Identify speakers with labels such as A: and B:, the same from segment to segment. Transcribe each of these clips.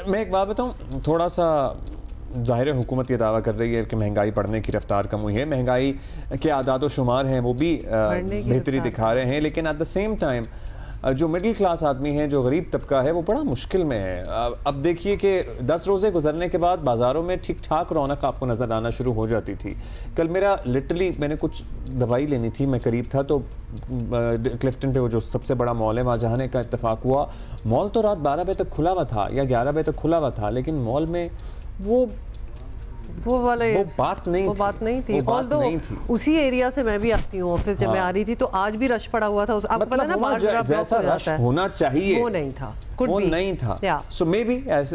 A: मैं एक बात बताऊँ, थोड़ा सा ज़ाहिर हुकूमत ये दावा कर रही है कि महंगाई बढ़ने की रफ्तार कम हुई है, महंगाई के आदाद व शुमार हैं वो भी बेहतरी दिखा रहे हैं, लेकिन एट द सेम टाइम जो मिडिल क्लास आदमी है, जो गरीब तबका है, वो बड़ा मुश्किल में है। अब देखिए कि 10 रोज़े गुजरने के बाद बाज़ारों में ठीक ठाक रौनक आपको नज़र आना शुरू हो जाती थी। कल मेरा लिटरली मैंने कुछ दवाई लेनी थी, मैं करीब था, तो क्लिफ्टन पे वो जो सबसे बड़ा मॉल है वहाँ जाने का इत्तेफाक हुआ। मॉल तो रात 12 बजे तक खुला हुआ था या 11 बजे तक खुला हुआ था, लेकिन मॉल में वो बात नहीं थी।
B: उसी एरिया से मैं भी आती हूँ ऑफिस, जब मैं आ रही थी तो आज भी रश पड़ा हुआ था। आपको पता ना
A: जैसा रश होना चाहिए
B: वो नहीं था।
A: So may be as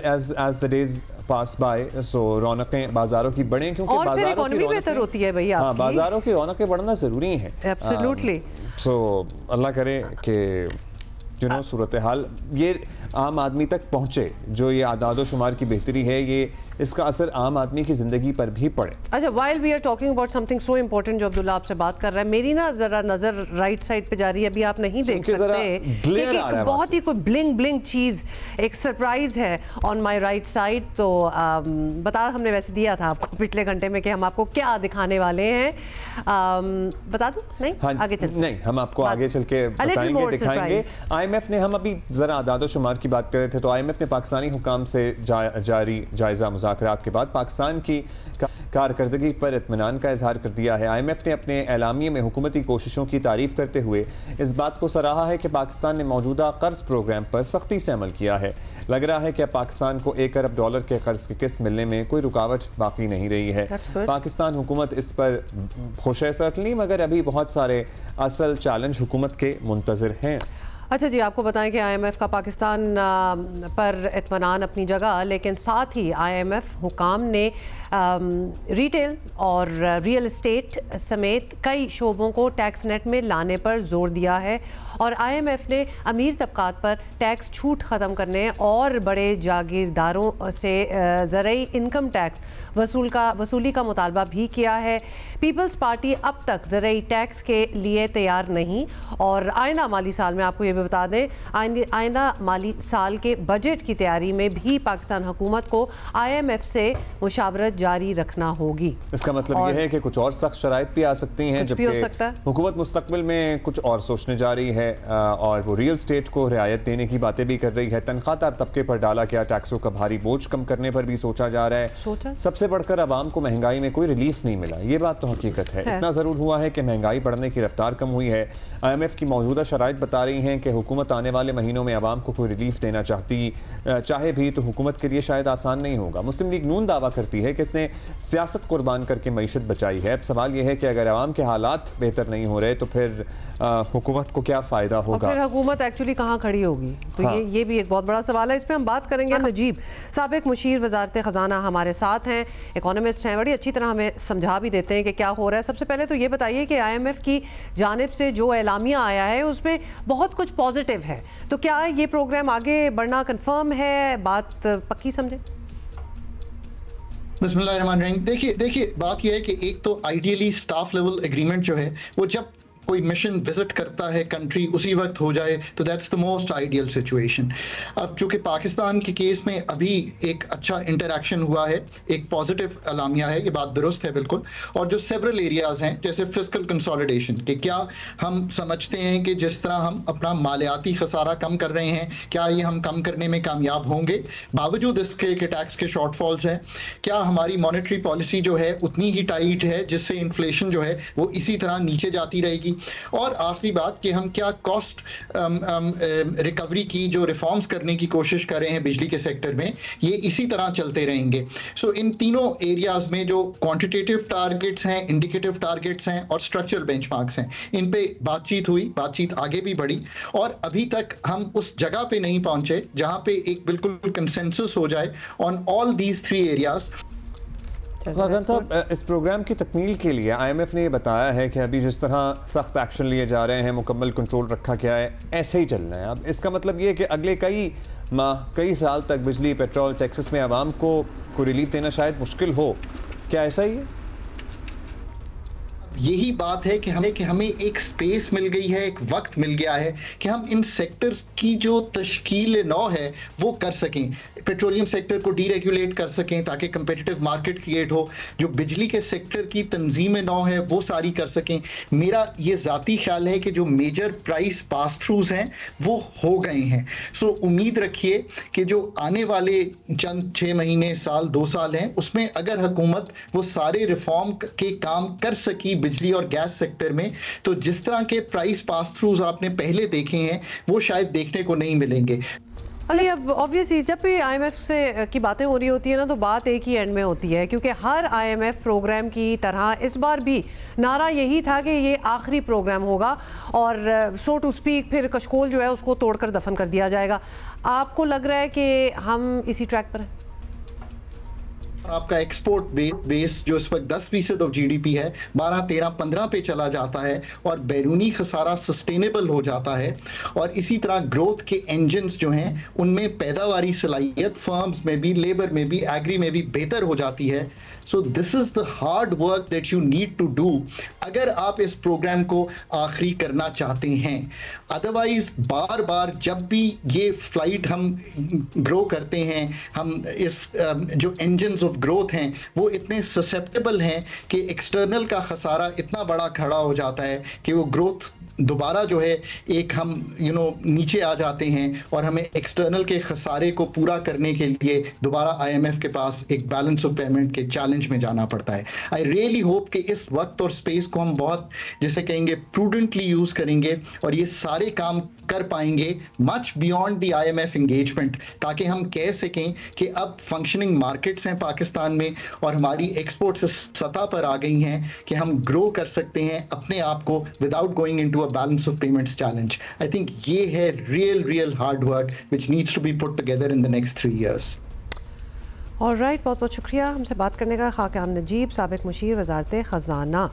A: the days pass by, so रौनकें बाजारों की बढ़ें, क्योंकि बाजारों की
B: बेहतर होती है भैया।
A: हाँ, बाजारों की रौनकें बढ़ना जरूरी है।
B: एब्सोल्युटली।
A: सो अल्लाह करे कि सूरत हाल ये आम आदमी तक पहुँचे, जो ये आदाद शुमार की बेहतरी है, ये इसका असर आम आदमी की ज़िंदगी पर भी पड़े।
B: अच्छा, while we are talking about something so important, जो अब्दुल्ला आपसे बात कर रहा है, मेरी ना ज़रा नज़र राइट साइड पे जा रही है, अभी आप नहीं देख सकते, बहुत ही कोई ब्लिंग ब्लिंग चीज़, एक सरप्राइज़ है ऑन माई राइट साइड। तो बता हमने वैसे दिया था आपको पिछले घंटे में कि हम आपको क्या दिखाने वाले हैं, बता दूँ? नहीं,
A: हाँ,
B: आगे चल,
A: नहीं, हम आपको आगे चल के बताएंगे, दिखाएंगे। IMF ने, हम अभी ज़रा आदाद शुमार की बात कर रहे थे, तो IMF ने पाकिस्तानी हुकाम से जारी जायज़ा मुज़ाकरात के बाद पाकिस्तान की कारकर्दगी पर इत्मीनान का इजहार कर दिया है। IMF ने अपने एलामिये में हुकूमती कोशिशों की तारीफ़ करते हुए इस बात को सराहा है कि पाकिस्तान ने मौजूदा कर्ज प्रोग्राम पर सख्ती से अमल किया है। लग रहा है कि अब पाकिस्तान को $1 अरब के कर्ज की किस्त मिलने में कोई रुकावट बाकी नहीं रही है। पाकिस्तान हुकूमत इस पर खुश है सर्टनली, मगर अभी बहुत सारे असल चैलेंज हुकूमत के मुंतज़िर हैं।
B: अच्छा जी, आपको बताएं कि IMF का पाकिस्तान पर इत्मीनान अपनी जगह, लेकिन साथ ही IMF हुकाम ने रिटेल और रियल एस्टेट समेत कई शोबों को टैक्स नेट में लाने पर जोर दिया है, और IMF ने अमीर तबकात पर टैक्स छूट ख़त्म करने और बड़े जागीरदारों से ज़रूरी इनकम टैक्स वसूली का मुतालबा भी किया है। पीपल्स पार्टी अब तक ज़रूरी टैक्स के लिए तैयार नहीं, और आइंदा माली साल में, आपको ये भी बता दें, आइंदा माली साल के बजट की तैयारी में भी पाकिस्तान हुकूमत को IMF से मुशावरत जारी रखना होगी।
A: इसका मतलब यह है कि कुछ और सख्त शराइत भी आ सकती हैं, जबकि हुकूमत मुस्तकबिल में कुछ और सोचने जा रही है, और वो रियल स्टेट को रियायत देने की बातें भी कर रही है। तनख्वाहदार तबके पर डाला गया टैक्सों का भारी बोझ कम करने पर भी सोचा जा रहा है। सबसे बढ़कर आवाम को महंगाई में कोई रिलीफ नहीं मिला, ये बात तो हकीकत है। इतना ज़रूर हुआ है कि महंगाई बढ़ने की रफ्तार कम हुई है। IMF की मौजूदा शराइत बता रही हैं कि हुकूमत आने वाले महीनों में आवाम को कोई रिलीफ देना चाहे भी तो हुकूमत के लिए शायद आसान नहीं होगा। मुस्लिम लीग नून दावा करती है कि इसने सियासत कुर्बान करके मईशत बचाई है। अब सवाल यह है कि अगर आवाम के हालात बेहतर नहीं हो रहे तो फिर हुकूमत को क्या फ़ायदा होगा,
B: और फिर हुकूमत एक्चुअली कहाँ खड़ी होगी, तो हाँ। ये भी एक बहुत बड़ा सवाल है। इस पर हम बात करेंगे। नजीब साबिक मुशीर वजारत ख़जाना हमारे साथ हैं, इकोनॉमिस्ट हैं, बड़ी अच्छी तरह हमें समझा भी देते हैं कि क्या हो रहा है। सबसे पहले तो ये बताइए कि IMF की जानिब से जो एलामिया आया है उसमें बहुत कुछ पॉजिटिव है, तो क्या ये प्रोग्राम आगे बढ़ना कन्फर्म है, बात पक्की समझे?
C: बिस्मिल्लाहिर्रहमानिर्रहीम। देखिए बात यह है कि एक तो आइडियली स्टाफ लेवल एग्रीमेंट जो है वो जब कोई मिशन विजिट करता है कंट्री उसी वक्त हो जाए, तो that's the most ideal situation. अब क्योंकि पाकिस्तान के केस में अभी एक अच्छा इंटरैक्शन हुआ है, एक पॉजिटिव अलामिया है, ये बात दुरुस्त है बिल्कुल। और जो सेवरल एरियाज हैं जैसे फिस्कल कंसोलिडेशन, कि क्या हम समझते हैं कि जिस तरह हम अपना मालियाती खसारा कम कर रहे हैं, क्या ये हम कम करने में कामयाब होंगे बावजूद इसके कि टैक्स के शॉर्टफॉल्स हैं? क्या हमारी मॉनेटरी पॉलिसी जो है उतनी ही टाइट है जिससे इन्फ्लेशन जो है वो इसी तरह नीचे जाती रहेगी? और आखिरी बात कि हम क्या कॉस्ट रिकवरी की जो रिफॉर्म्स करने की कोशिश कर रहे हैं बिजली के सेक्टर में, ये इसी तरह चलते रहेंगे? सो इन तीनों एरियाज में जो क्वांटिटेटिव टारगेट्स हैं, इंडिकेटिव टारगेट्स हैं और स्ट्रक्चरल बेंचमार्क्स हैं, इन पे बातचीत हुई, बातचीत आगे भी बढ़ी, और अभी तक हम उस जगह पे नहीं पहुंचे जहां पे एक बिल्कुल कंसेंसस हो जाए on all these 3 areas.
A: Khan साहब, इस प्रोग्राम की तकमील के लिए IMF ने ये बताया है कि अभी जिस तरह सख्त एक्शन लिए जा रहे हैं, मुकम्मल कंट्रोल रखा गया है, ऐसे ही चलना है। अब इसका मतलब ये है कि अगले कई माह, कई साल तक बिजली, पेट्रोल, टैक्सेस में आवाम को रिलीफ देना शायद मुश्किल हो। क्या ऐसा ही है?
C: यही बात है कि हमें एक स्पेस मिल गई है, एक वक्त मिल गया है कि हम इन सेक्टर्स की जो तश्कील नौ है वो कर सकें। पेट्रोलियम सेक्टर को डीरेगुलेट कर सकें ताकि कंपेटिटिव मार्केट क्रिएट हो, जो बिजली के सेक्टर की तंजीम नौ है वो सारी कर सकें। मेरा ये ज़ाती ख्याल है कि जो मेजर प्राइस पास थ्रूज हैं वो हो गए हैं। सो उम्मीद रखिए कि जो आने वाले चंद 6 महीने, साल, 2 साल हैं, उसमें अगर हुकूमत वो सारे रिफॉर्म के काम कर सकी बिजली और गैस सेक्टर में, तो जिस तरह के प्राइस पास थ्रूज आपने पहले देखे हैं वो शायद देखने को नहीं मिलेंगे।
B: अली, अब ऑब्वियसली जब भी आईएमएफ से की बातें हो रही होती है ना, तो बात एक ही एंड में होती है, क्योंकि हर आईएमएफ प्रोग्राम की तरह इस बार भी नारा यही था कि ये आखिरी प्रोग्राम होगा और सो टू स्पीक फिर कशकोल जो है उसको तोड़कर दफन कर दिया जाएगा। आपको लग रहा है कि हम इसी ट्रैक पर हैं?
C: आपका एक्सपोर्ट बेस जो इस वक्त 10% ऑफ जीडीपी है, 12, 13, 15 पे चला जाता है और बैरूनी खसारा सस्टेनेबल हो जाता है, और इसी तरह ग्रोथ के इंजन्स जो हैं उनमें पैदावारी सलाहियत फर्म्स में भी, लेबर में भी, एग्री में भी बेहतर हो जाती है। So this is the hard work that you need to do अगर आप इस प्रोग्राम को आखिरी करना चाहते हैं। अदरवाइज बार बार जब भी ये फ्लाइट हम ग्रो करते हैं, हम इस जो इंजन्स ऑफ ग्रोथ हैं वो इतने ससेप्टेबल हैं कि एक्सटर्नल का खसारा इतना बड़ा खड़ा हो जाता है कि वो ग्रोथ दोबारा जो है एक हम नीचे आ जाते हैं और हमें एक्सटर्नल के खसारे को पूरा करने के लिए दोबारा आईएमएफ के पास एक बैलेंस ऑफ पेमेंट के चैलेंज में जाना पड़ता है। आई रियली होप कि इस वक्त और स्पेस को हम बहुत, जैसे कहेंगे, प्रूडेंटली यूज करेंगे और ये सारे काम कर पाएंगे much beyond the IMF engagement, ताकि हम कह सकें कि अब फंक्शनिंग मार्केट्स हैं पाकिस्तान में और हमारी एक्सपोर्ट्स इस सतह पर आ गई हैं कि हम ग्रो कर सकते हैं अपने आप को without going into a balance of payments challenge. I think ये है real hard work which needs to be put together in the next 3 years।
B: Alright, बहुत बहुत शुक्रिया हमसे बात करने का खाकान नजीब, साबिक मुशीर वज़ारत ख़ज़ाना।